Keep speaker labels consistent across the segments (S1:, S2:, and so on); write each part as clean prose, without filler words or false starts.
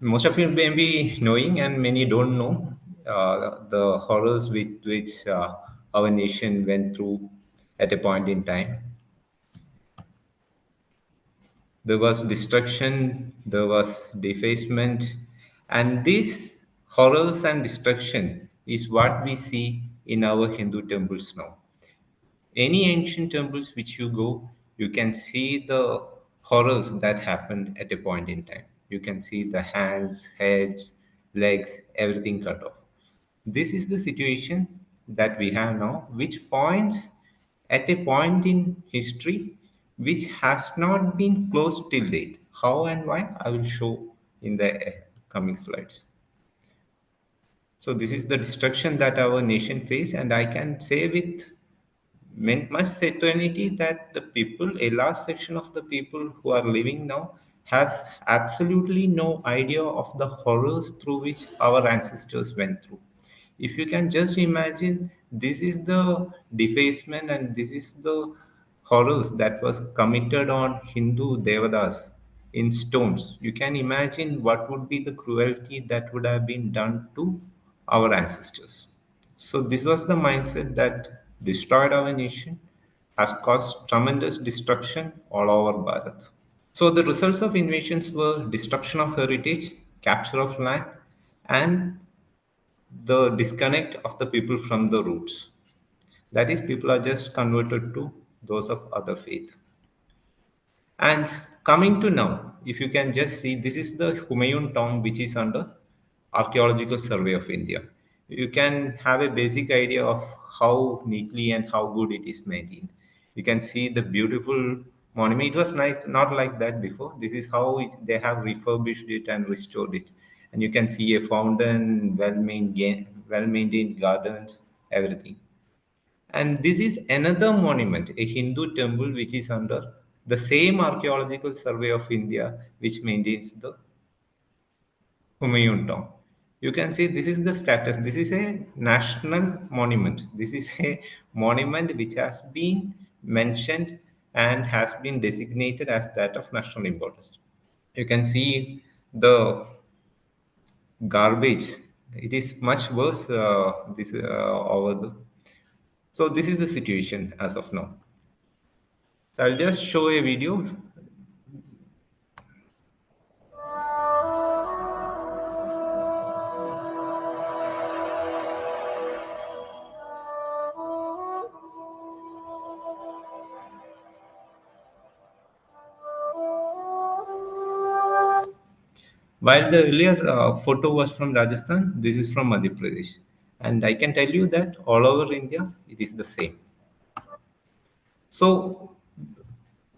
S1: Most of you may be knowing, and many don't know, the horrors which our nation went through at a point in time. There was destruction, there was defacement, and these horrors and destruction is what we see in our Hindu temples now. Any ancient temples which you go, you can see the horrors that happened at a point in time. You can see the hands, heads, legs, everything cut off. This is the situation that we have now, which points at a point in history which has not been closed till date. How and why I will show in the coming slides. So this is the destruction that our nation faced, and I can say with much certainty that the people, a large section of the people who are living now, has absolutely no idea of the horrors through which our ancestors went through. If you can just imagine, this is the defacement and this is the horrors that was committed on Hindu devadas in stones. You can imagine what would be the cruelty that would have been done to our ancestors. So this was the mindset that destroyed our nation, has caused tremendous destruction all over Bharat. So the results of invasions were destruction of heritage, capture of land, and the disconnect of the people from the roots. That is, people are just converted to those of other faith. And coming to now, if you can just see, this is the Humayun tomb which is under Archaeological Survey of India. You can have a basic idea of how neatly and how good it is maintained. You can see the beautiful monument. It was not like that before. This is how they have refurbished it and restored it. And you can see a fountain, well-maintained gardens, everything. And this is another monument, a Hindu temple which is under the same Archaeological Survey of India, which maintains the Humayun tomb. You can see this is the status. This is a national monument. This is a monument which has been mentioned and has been designated as that of national importance. You can see the garbage. It is much worse. This over the. So this is the situation as of now. So I'll just show a video. While the earlier photo was from Rajasthan, this is from Madhya Pradesh. And I can tell you that all over India, it is the same. So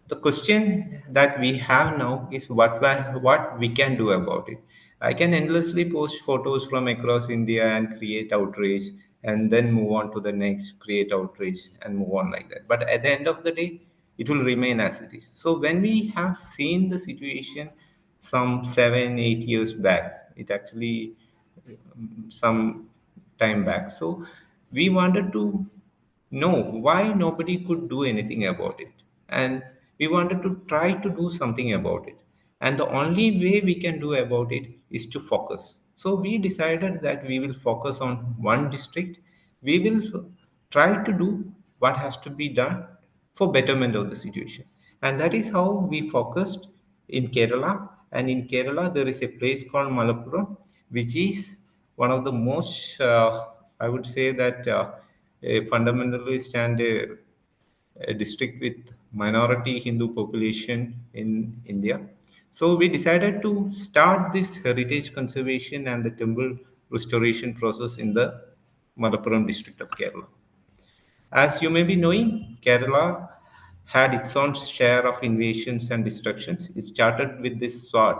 S1: the question that we have now is what we can do about it. I can endlessly post photos from across India and create outrage, and then move on to the next, create outrage, and move on like that. But at the end of the day, it will remain as it is. So when we have seen the situation some 7 8 years back, it actually some time back. So we wanted to know why nobody could do anything about it. And we wanted to try to do something about it. And the only way we can do about it is to focus. So we decided that we will focus on one district. We will try to do what has to be done for betterment of the situation. And that is how we focused in Kerala. And in Kerala, there is a place called Malappuram, which is one of the most, I would say that a fundamentalist and a district with minority Hindu population in India. So we decided to start this heritage conservation and the temple restoration process in the Malappuram district of Kerala. As you may be knowing, Kerala had its own share of invasions and destructions. It started with this sword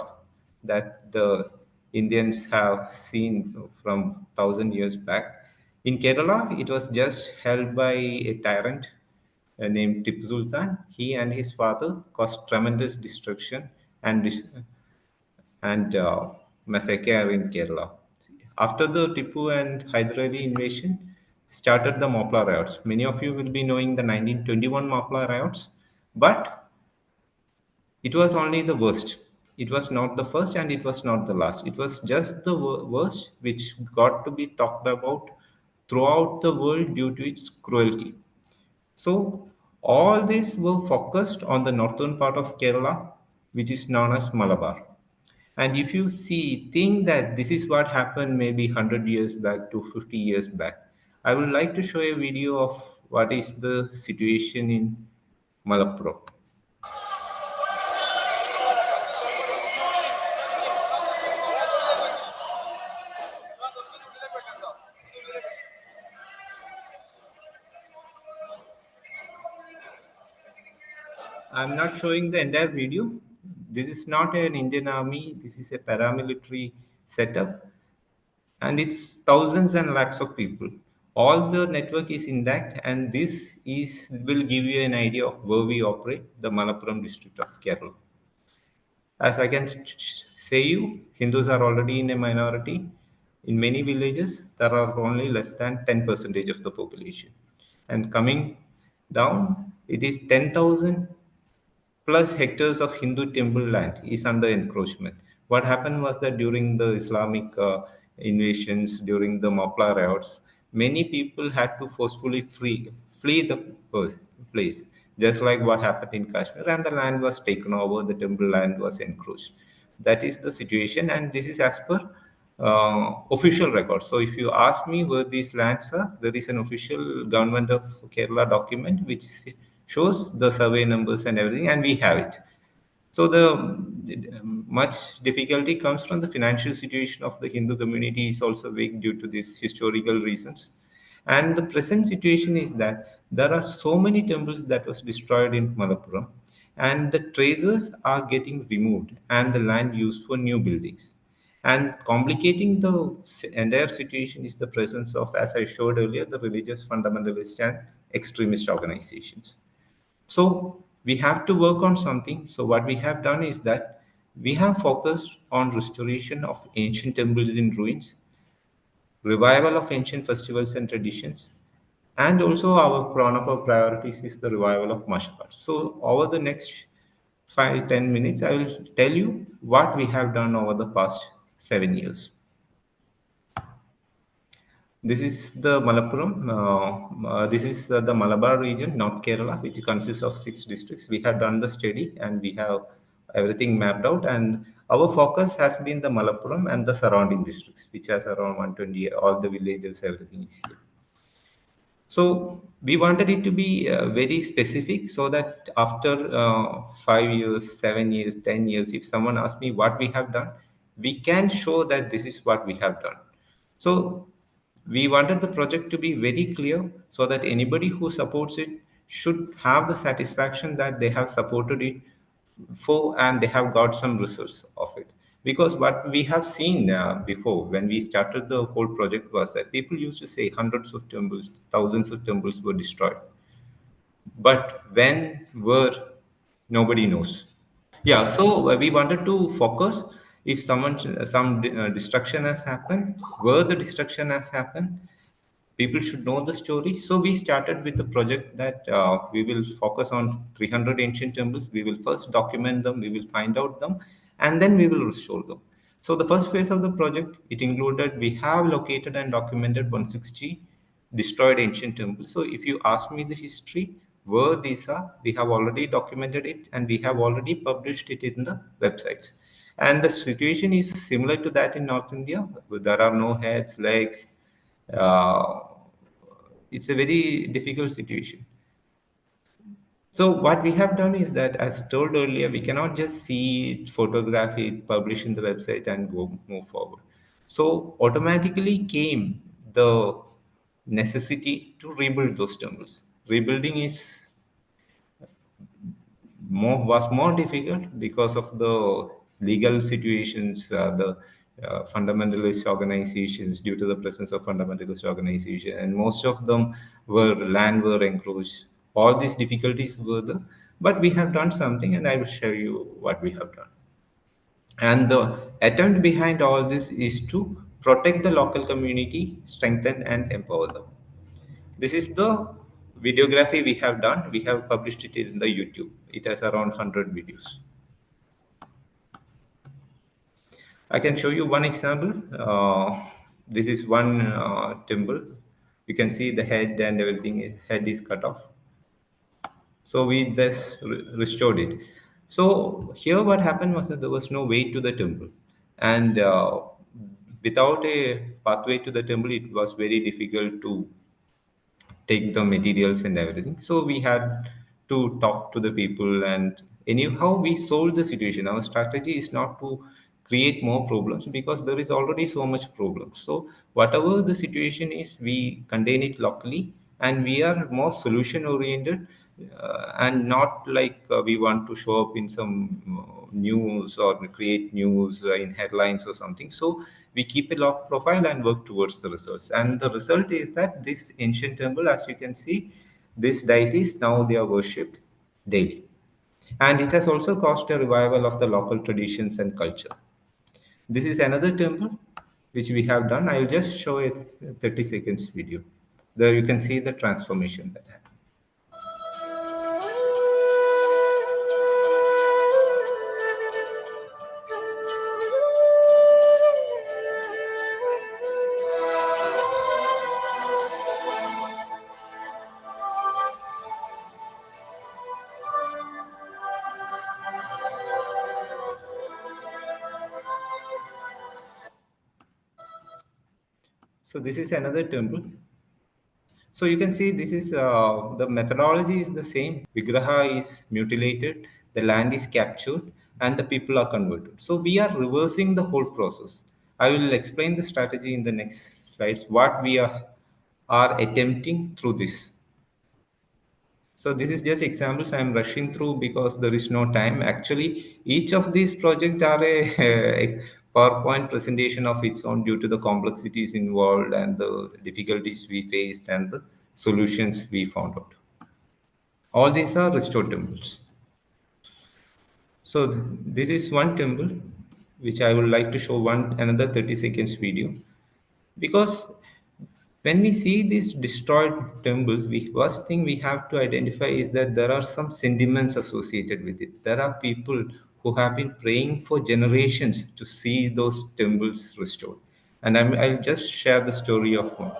S1: that the Indians have seen from 1,000 years back. In Kerala, it was just held by a tyrant named Tipu Sultan. He and his father caused tremendous destruction and massacre in Kerala. After the Tipu and Hyder Ali invasion, started the Moplah riots. Many of you will be knowing the 1921 Moplah riots, but it was only the worst. It was not the first and it was not the last. It was just the worst which got to be talked about throughout the world due to its cruelty. So all these were focused on the northern part of Kerala, which is known as Malabar. And if you see, think that this is what happened maybe 100 years back to 50 years back. I would like to show a video of what is the situation in Malappuram. I'm not showing the entire video. This is not an Indian army. This is a paramilitary setup, and it's thousands and lakhs of people. All the network is intact, and this is will give you an idea of where we operate, the Malappuram district of Kerala. As I can say you, Hindus are already in a minority. In many villages, there are only less than 10 percentage of the population. And coming down, it is 10,000 plus hectares of Hindu temple land is under encroachment. What happened was that during the Islamic invasions, during the Moplah riots, many people had to forcefully flee the place, just like what happened in Kashmir, and the land was taken over, the temple land was encroached. That is the situation, and this is as per official records. So, if you ask me where these lands are, there is an official government of Kerala document which shows the survey numbers and everything, and we have it. So much difficulty comes from the financial situation of the Hindu community is also weak due to these historical reasons. And the present situation is that there are so many temples that was destroyed in Malappuram, and the traces are getting removed and the land used for new buildings. And complicating the entire situation is the presence of, as I showed earlier, the religious fundamentalist and extremist organizations. So we have to work on something. So what we have done is that we have focused on restoration of ancient temples in ruins, revival of ancient festivals and traditions, and also one of our priorities is the revival of martial arts. So over the next 5-10 minutes, I will tell you what we have done over the past 7 years. This is the Malappuram. This is the Malabar region, North Kerala, which consists of 6 districts. We have done the study and we have everything mapped out. And our focus has been the Malappuram and the surrounding districts, which has around 120, all the villages, everything is here. So we wanted it to be very specific so that after 5 years, 7 years, 10 years, if someone asks me what we have done, we can show that this is what we have done. So we wanted the project to be very clear so that anybody who supports it should have the satisfaction that they have supported it for and they have got some results of it. Because what we have seen before when we started the whole project was that people used to say hundreds of temples, thousands of temples were destroyed. But when were, nobody knows. Yeah, so we wanted to focus if some destruction has happened, where the destruction has happened, people should know the story. So we started with the project that we will focus on 300 ancient temples. We will first document them, we will find out them, and then we will restore them. So the first phase of the project, it included, we have located and documented 160 destroyed ancient temples. So if you ask me the history, where these are, we have already documented it and we have already published it in the websites. And the situation is similar to that in North India. There are no heads, legs, uh, it's a very difficult situation. So what we have done is that, as told earlier, we cannot just see it, photograph it, publish in the website, and go move forward. So automatically came the necessity to rebuild those temples. Rebuilding is more difficult because of the legal situations, the fundamentalist organizations, due to the presence of fundamentalist organization, and most of them were land were encroached. All these difficulties were there, but we have done something, and I will show you what we have done. And the attempt behind all this is to protect the local community, strengthen and empower them. This is the videography we have done. We have published it in the YouTube. It has around 100 videos. I can show you one example. This is one temple. You can see the head and everything. Head is cut off. So we just restored it. So here, what happened was that there was no way to the temple, and without a pathway to the temple, it was very difficult to take the materials and everything. So we had to talk to the people, and anyhow we solved the situation. Our strategy is not to create more problems because there is already so much problem. So whatever the situation is, we contain it locally, and we are more solution oriented, and not like we want to show up in some news or create news in headlines or something. So we keep a log profile and work towards the results. And the result is that this ancient temple, as you can see, these deities now they are worshipped daily. And it has also caused a revival of the local traditions and culture. This is another temple which we have done. I'll just show a 30 seconds video. There you can see the transformation that happened. So this is another temple. So you can see this is the methodology is the same. Vigraha is mutilated, the land is captured, and the people are converted. So we are reversing the whole process. I will explain the strategy in the next slides. What we are attempting through this. So this is just examples I am rushing through because there is no time. Actually, each of these projects are a PowerPoint presentation of its own due to the complexities involved and the difficulties we faced and the solutions we found out. All these are restored temples. So this is one temple which I would like to show one another 30 seconds video because when we see these destroyed temples, we first thing we have to identify is that there are some sentiments associated with it. There are people who have been praying for generations to see those temples restored. And I'll just share the story of one.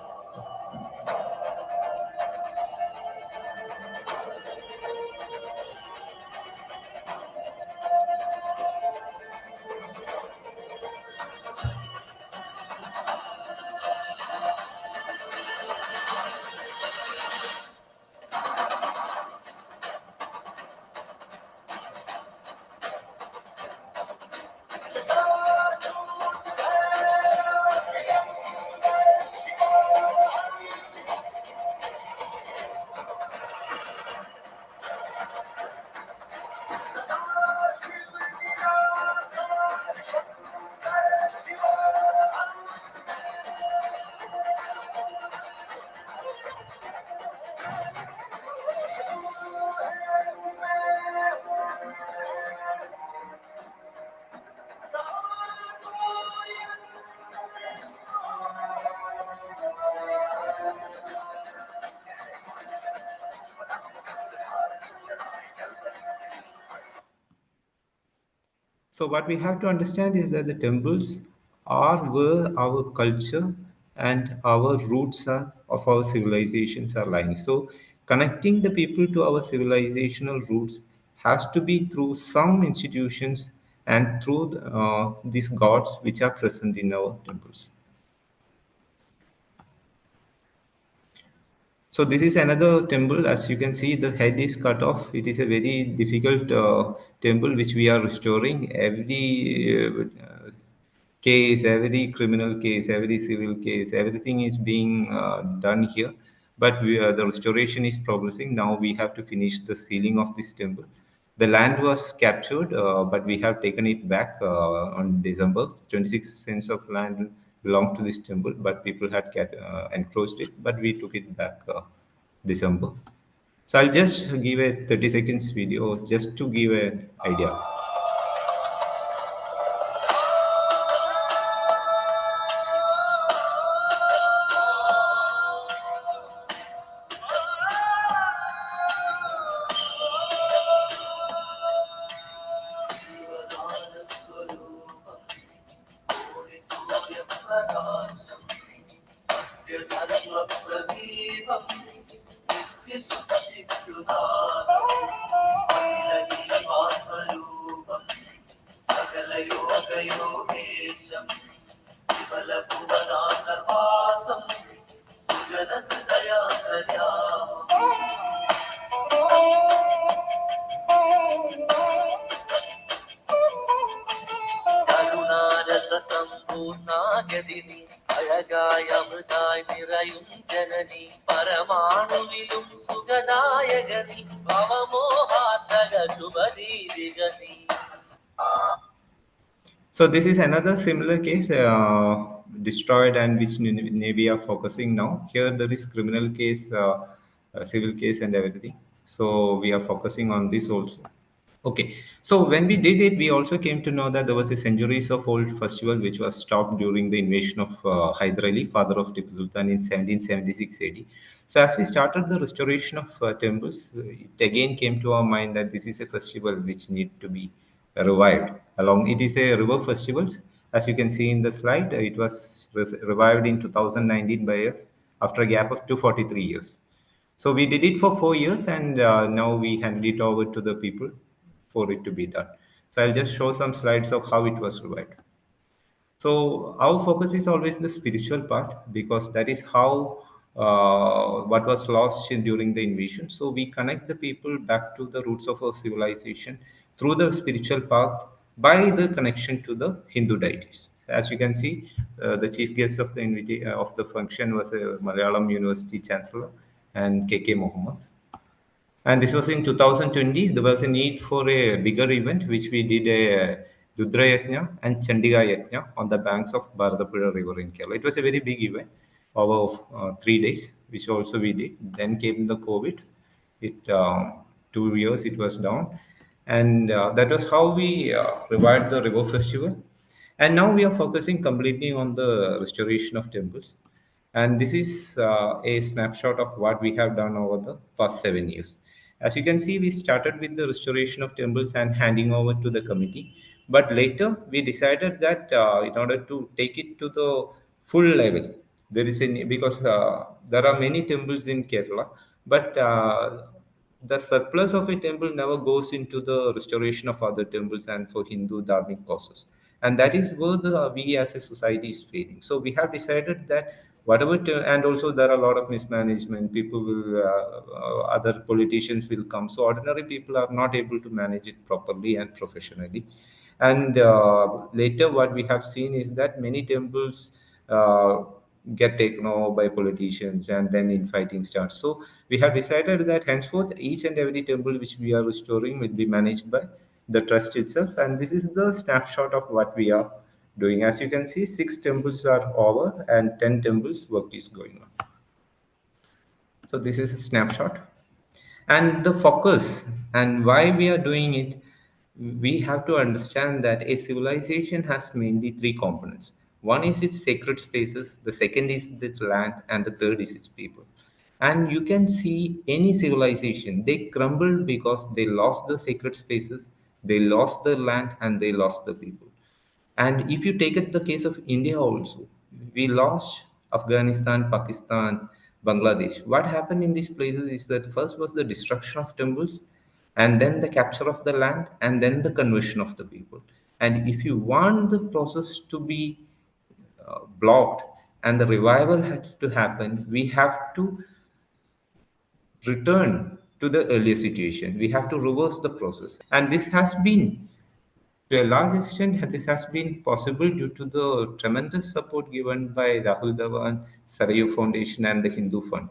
S1: So what we have to understand is that the temples are where our culture and our roots are of our civilizations are lying. So connecting the people to our civilizational roots has to be through some institutions and through these gods which are present in our temples. So this is another temple. As you can see, the head is cut off. It is a very difficult temple which we are restoring. Every criminal case, every civil case, everything is being done here. But the restoration is progressing. Now we have to finish the sealing of this temple. The land was captured, but we have taken it back on December. 26 cents of land belonged to this temple, but people had encroached it, but we took it back December. So I'll just give a 30 seconds video just to give an idea.
S2: प्रकाशम् सत्यधर्मप्रदीपम् नित्यसुखसिद्धिदात्मरूपम् सकलयोगयोगेशम् विमलभुवनान्तर्वासम् കരുണാരസസമ്പൂർണാഗതിനി അഴകായ അമൃതായി നിറയും ജനനി പരമാണുവിലും സുഖദായകനി ഭവമോഹാത്തക ശുഭദീതികനി.
S1: So this is another similar case, destroyed, and which we are focusing now. Here there is criminal case, civil case, and everything. So we are focusing on this also. Okay, so when we did it, we also came to know that there was a centuries of old festival which was stopped during the invasion of Hyder Ali, father of Tipu Sultan, in 1776 AD. So as we started the restoration of temples, it again came to our mind that this is a festival which need to be revived. Along, it is a river festival. As you can see in the slide, it was revived in 2019 by us after a gap of 243 years. So we did it for 4 years, and now we hand it over to the people for it to be done. So I'll just show some slides of how it was revived. So our focus is always the spiritual part because that is how what was lost during the invasion. So we connect the people back to the roots of our civilization through the spiritual path by the connection to the Hindu deities. As you can see, the chief guest of of the function was a Malayalam University Chancellor and KK Mohammed. And this was in 2020. There was a need for a bigger event, which we did a Rudra Yajna and Chandiga Yajna on the banks of Bharatapuzha River in Kerala. It was a very big event over 3 days, which also we did. Then came the COVID. It 2 years it was down, and that was how we revived the river festival. And now we are focusing completely on the restoration of temples. And this is a snapshot of what we have done over the past 7 years. As you can see, we started with the restoration of temples and handing over to the committee. But later, we decided that in order to take it to the full level, there is a because there are many temples in Kerala, but the surplus of a temple never goes into the restoration of other temples and for Hindu dharmic causes. And that is where we as a society is failing. So we have decided that and also there are a lot of mismanagement. People will, other politicians will come. So ordinary people are not able to manage it properly and professionally. And later, what we have seen is that many temples get taken over by politicians and then infighting starts. So we have decided that henceforth, each and every temple which we are restoring will be managed by the trust itself. And this is the snapshot of what we are doing. As you can see, 6 temples are over and 10 temples work is going on. So this is a snapshot. And the focus and why we are doing it, we have to understand that a civilization has mainly three components. One is its sacred spaces, the second is its land, and the third is its people. And you can see any civilization, they crumbled because they lost the sacred spaces, they lost the land, and they lost the people. And if you take it the case of India also, we lost Afghanistan, Pakistan, Bangladesh. What happened in these places is that first was the destruction of temples, and then the capture of the land, and then the conversion of the people. And if you want the process to be blocked and the revival had to happen, we have to return to the earlier situation. We have to reverse the process. And this has been to a large extent, this has been possible due to the tremendous support given by Rahul Dhawan, Sarayu Foundation, and the Hindu Fund.